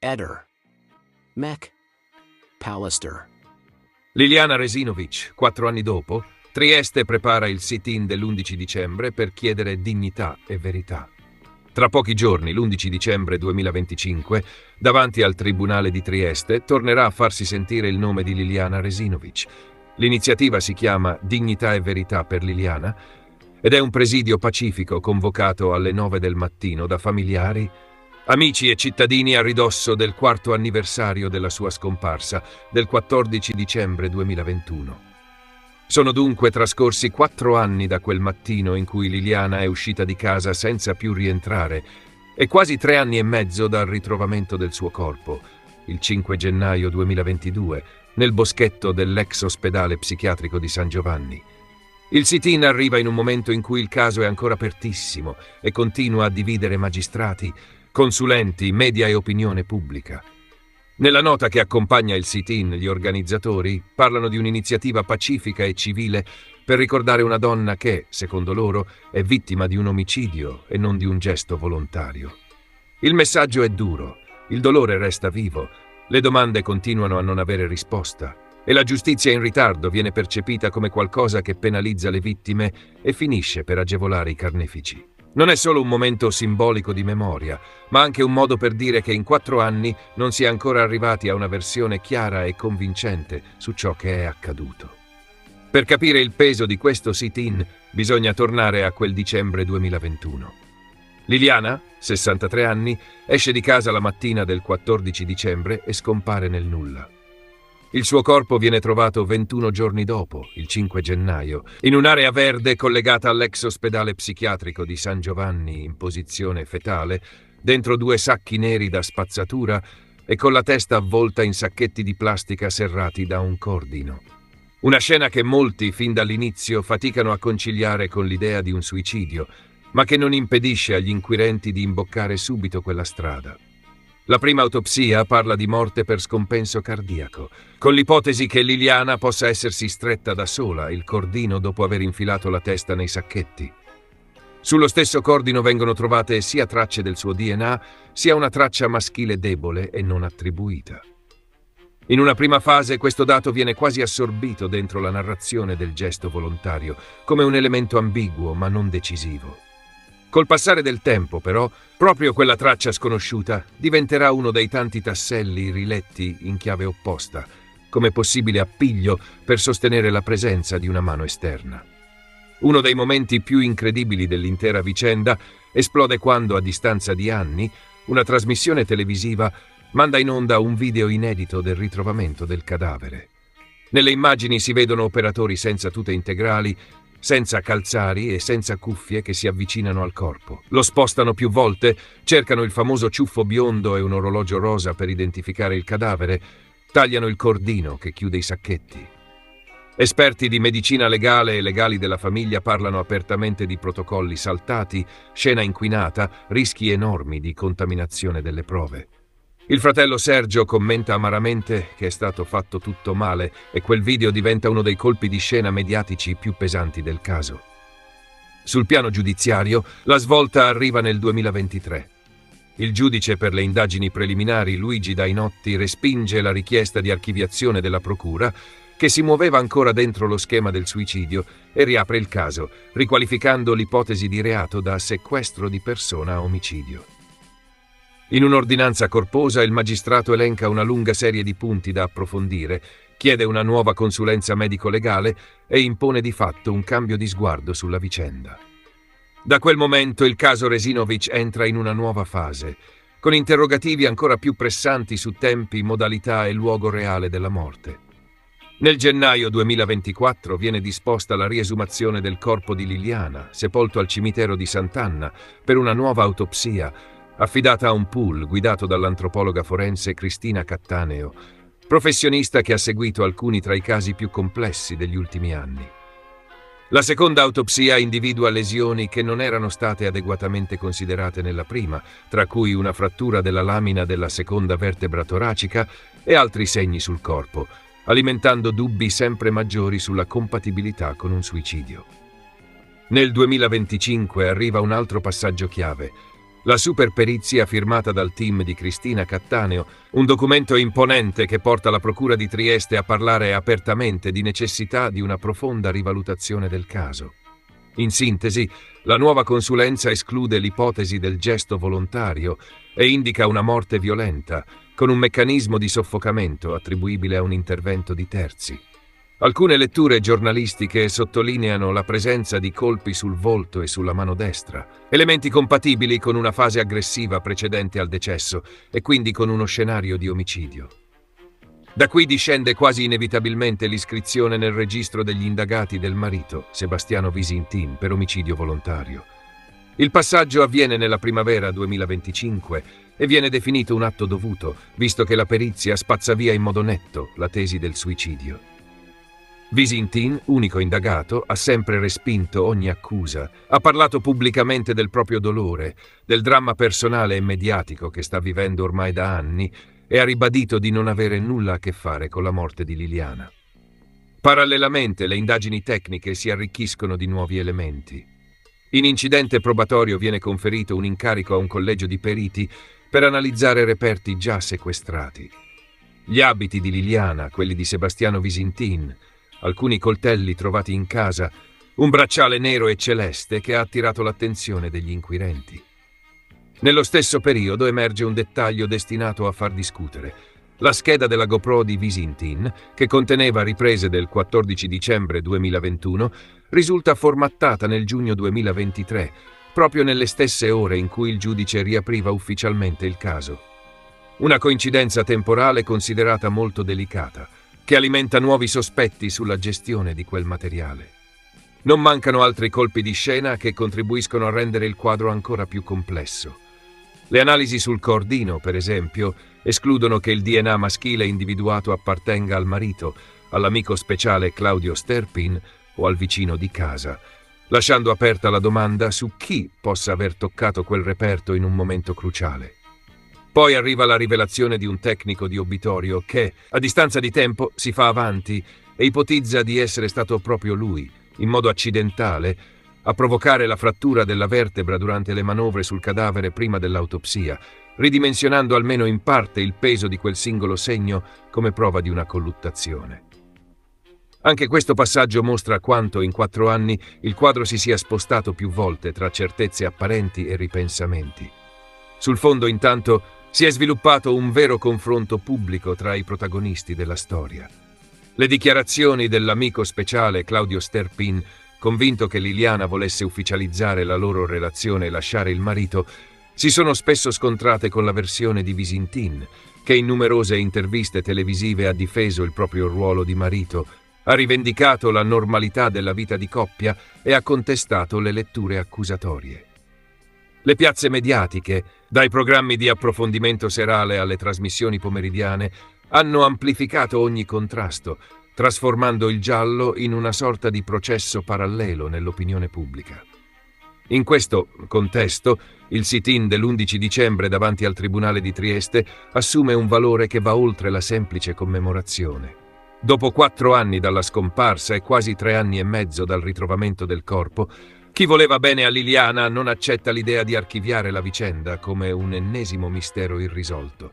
Eder. Mech. Pallister. Liliana Resinovic, 4 anni dopo, Trieste prepara il sit-in dell'11 dicembre per chiedere dignità e verità. Tra pochi giorni, l'11 dicembre 2025, davanti al Tribunale di Trieste, tornerà a farsi sentire il nome di Liliana Resinovic. L'iniziativa si chiama Dignità e Verità per Liliana ed è un presidio pacifico convocato alle 9 del mattino da familiari, amici e cittadini a ridosso del 4º anniversario della sua scomparsa, del 14 dicembre 2021. Sono dunque trascorsi 4 anni da quel mattino in cui Liliana è uscita di casa senza più rientrare e quasi 3 anni e mezzo dal ritrovamento del suo corpo, il 5 gennaio 2022, nel boschetto dell'ex ospedale psichiatrico di San Giovanni. Il sit-in arriva in un momento in cui il caso è ancora apertissimo e continua a dividere magistrati, consulenti, media e opinione pubblica. Nella nota che accompagna il sit-in, gli organizzatori parlano di un'iniziativa pacifica e civile per ricordare una donna che, secondo loro, è vittima di un omicidio e non di un gesto volontario. Il messaggio è duro, il dolore resta vivo, le domande continuano a non avere risposta e la giustizia in ritardo viene percepita come qualcosa che penalizza le vittime e finisce per agevolare i carnefici. Non è solo un momento simbolico di memoria, ma anche un modo per dire che in 4 anni non si è ancora arrivati a una versione chiara e convincente su ciò che è accaduto. Per capire il peso di questo sit-in bisogna tornare a quel dicembre 2021. Liliana, 63 anni, esce di casa la mattina del 14 dicembre e scompare nel nulla. Il suo corpo viene trovato 21 giorni dopo, il 5 gennaio, in un'area verde collegata all'ex ospedale psichiatrico di San Giovanni in posizione fetale, dentro 2 sacchi neri da spazzatura e con la testa avvolta in sacchetti di plastica serrati da un cordino. Una scena che molti, fin dall'inizio, faticano a conciliare con l'idea di un suicidio, ma che non impedisce agli inquirenti di imboccare subito quella strada. La prima autopsia parla di morte per scompenso cardiaco, con l'ipotesi che Liliana possa essersi stretta da sola il cordino dopo aver infilato la testa nei sacchetti. Sullo stesso cordino vengono trovate sia tracce del suo DNA, sia una traccia maschile debole e non attribuita. In una prima fase questo dato viene quasi assorbito dentro la narrazione del gesto volontario, come un elemento ambiguo ma non decisivo. Col passare del tempo, però, proprio quella traccia sconosciuta diventerà uno dei tanti tasselli riletti in chiave opposta, come possibile appiglio per sostenere la presenza di una mano esterna. Uno dei momenti più incredibili dell'intera vicenda esplode quando, a distanza di anni, una trasmissione televisiva manda in onda un video inedito del ritrovamento del cadavere. Nelle immagini si vedono operatori senza tute integrali, senza calzari e senza cuffie che si avvicinano al corpo. Lo spostano più volte, cercano il famoso ciuffo biondo e un orologio rosa per identificare il cadavere, tagliano il cordino che chiude i sacchetti. Esperti di medicina legale e legali della famiglia parlano apertamente di protocolli saltati, scena inquinata, rischi enormi di contaminazione delle prove. Il fratello Sergio commenta amaramente che è stato fatto tutto male e quel video diventa uno dei colpi di scena mediatici più pesanti del caso. Sul piano giudiziario, la svolta arriva nel 2023. Il giudice per le indagini preliminari, Luigi Dainotti, respinge la richiesta di archiviazione della procura, che si muoveva ancora dentro lo schema del suicidio, e riapre il caso, riqualificando l'ipotesi di reato da sequestro di persona a omicidio. In un'ordinanza corposa il magistrato elenca una lunga serie di punti da approfondire, chiede una nuova consulenza medico-legale e impone di fatto un cambio di sguardo sulla vicenda. Da quel momento il caso Resinovic entra in una nuova fase, con interrogativi ancora più pressanti su tempi, modalità e luogo reale della morte. Nel gennaio 2024 viene disposta la riesumazione del corpo di Liliana, sepolto al cimitero di Sant'Anna, per una nuova autopsia, affidata a un pool guidato dall'antropologa forense Cristina Cattaneo, professionista che ha seguito alcuni tra i casi più complessi degli ultimi anni. La seconda autopsia individua lesioni che non erano state adeguatamente considerate nella prima, tra cui una frattura della lamina della seconda vertebra toracica e altri segni sul corpo, alimentando dubbi sempre maggiori sulla compatibilità con un suicidio. Nel 2025 arriva un altro passaggio chiave. La superperizia firmata dal team di Cristina Cattaneo, un documento imponente che porta la Procura di Trieste a parlare apertamente di necessità di una profonda rivalutazione del caso. In sintesi, la nuova consulenza esclude l'ipotesi del gesto volontario e indica una morte violenta, con un meccanismo di soffocamento attribuibile a un intervento di terzi. Alcune letture giornalistiche sottolineano la presenza di colpi sul volto e sulla mano destra, elementi compatibili con una fase aggressiva precedente al decesso e quindi con uno scenario di omicidio. Da qui discende quasi inevitabilmente l'iscrizione nel registro degli indagati del marito, Sebastiano Visintin, per omicidio volontario. Il passaggio avviene nella primavera 2025 e viene definito un atto dovuto, visto che la perizia spazza via in modo netto la tesi del suicidio. Visintin, unico indagato, ha sempre respinto ogni accusa, ha parlato pubblicamente del proprio dolore, del dramma personale e mediatico che sta vivendo ormai da anni e ha ribadito di non avere nulla a che fare con la morte di Liliana. Parallelamente, le indagini tecniche si arricchiscono di nuovi elementi. In incidente probatorio viene conferito un incarico a un collegio di periti per analizzare reperti già sequestrati. Gli abiti di Liliana, quelli di Sebastiano Visintin, alcuni coltelli trovati in casa, un bracciale nero e celeste che ha attirato l'attenzione degli inquirenti. Nello stesso periodo emerge un dettaglio destinato a far discutere. La scheda della GoPro di Visintin, che conteneva riprese del 14 dicembre 2021, risulta formattata nel giugno 2023, proprio nelle stesse ore in cui il giudice riapriva ufficialmente il caso. Una coincidenza temporale considerata molto delicata, che alimenta nuovi sospetti sulla gestione di quel materiale. Non mancano altri colpi di scena che contribuiscono a rendere il quadro ancora più complesso. Le analisi sul cordino, per esempio, escludono che il DNA maschile individuato appartenga al marito, all'amico speciale Claudio Sterpin o al vicino di casa, lasciando aperta la domanda su chi possa aver toccato quel reperto in un momento cruciale. Poi arriva la rivelazione di un tecnico di obitorio che, a distanza di tempo, si fa avanti e ipotizza di essere stato proprio lui, in modo accidentale, a provocare la frattura della vertebra durante le manovre sul cadavere prima dell'autopsia, ridimensionando almeno in parte il peso di quel singolo segno come prova di una colluttazione. Anche questo passaggio mostra quanto in 4 anni il quadro si sia spostato più volte tra certezze apparenti e ripensamenti. Sul fondo, intanto, si è sviluppato un vero confronto pubblico tra i protagonisti della storia. Le dichiarazioni dell'amico speciale Claudio Sterpin, convinto che Liliana volesse ufficializzare la loro relazione e lasciare il marito, si sono spesso scontrate con la versione di Visintin, che in numerose interviste televisive ha difeso il proprio ruolo di marito, ha rivendicato la normalità della vita di coppia e ha contestato le letture accusatorie. Le piazze mediatiche, dai programmi di approfondimento serale alle trasmissioni pomeridiane, hanno amplificato ogni contrasto, trasformando il giallo in una sorta di processo parallelo nell'opinione pubblica. In questo contesto, il sit-in dell'11 dicembre davanti al Tribunale di Trieste assume un valore che va oltre la semplice commemorazione. Dopo 4 anni dalla scomparsa e quasi 3 anni e mezzo dal ritrovamento del corpo, chi voleva bene a Liliana non accetta l'idea di archiviare la vicenda come un ennesimo mistero irrisolto.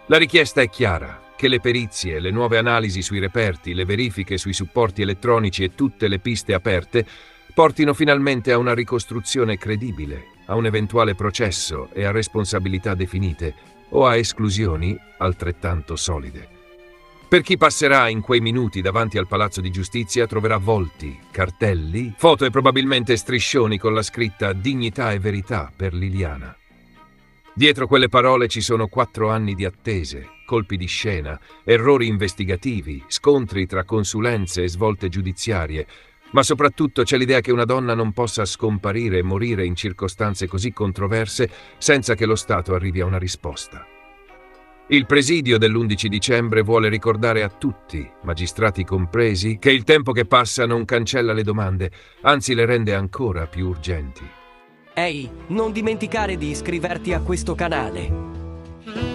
La richiesta è chiara: che le perizie, le nuove analisi sui reperti, le verifiche sui supporti elettronici e tutte le piste aperte portino finalmente a una ricostruzione credibile, a un eventuale processo e a responsabilità definite o a esclusioni altrettanto solide. Per chi passerà in quei minuti davanti al Palazzo di Giustizia troverà volti, cartelli, foto e probabilmente striscioni con la scritta «Dignità e verità per Liliana». Dietro quelle parole ci sono 4 anni di attese, colpi di scena, errori investigativi, scontri tra consulenze e svolte giudiziarie, ma soprattutto c'è l'idea che una donna non possa scomparire e morire in circostanze così controverse senza che lo Stato arrivi a una risposta. Il presidio dell'11 dicembre vuole ricordare a tutti, magistrati compresi, che il tempo che passa non cancella le domande, anzi le rende ancora più urgenti. Ehi, non dimenticare di iscriverti a questo canale.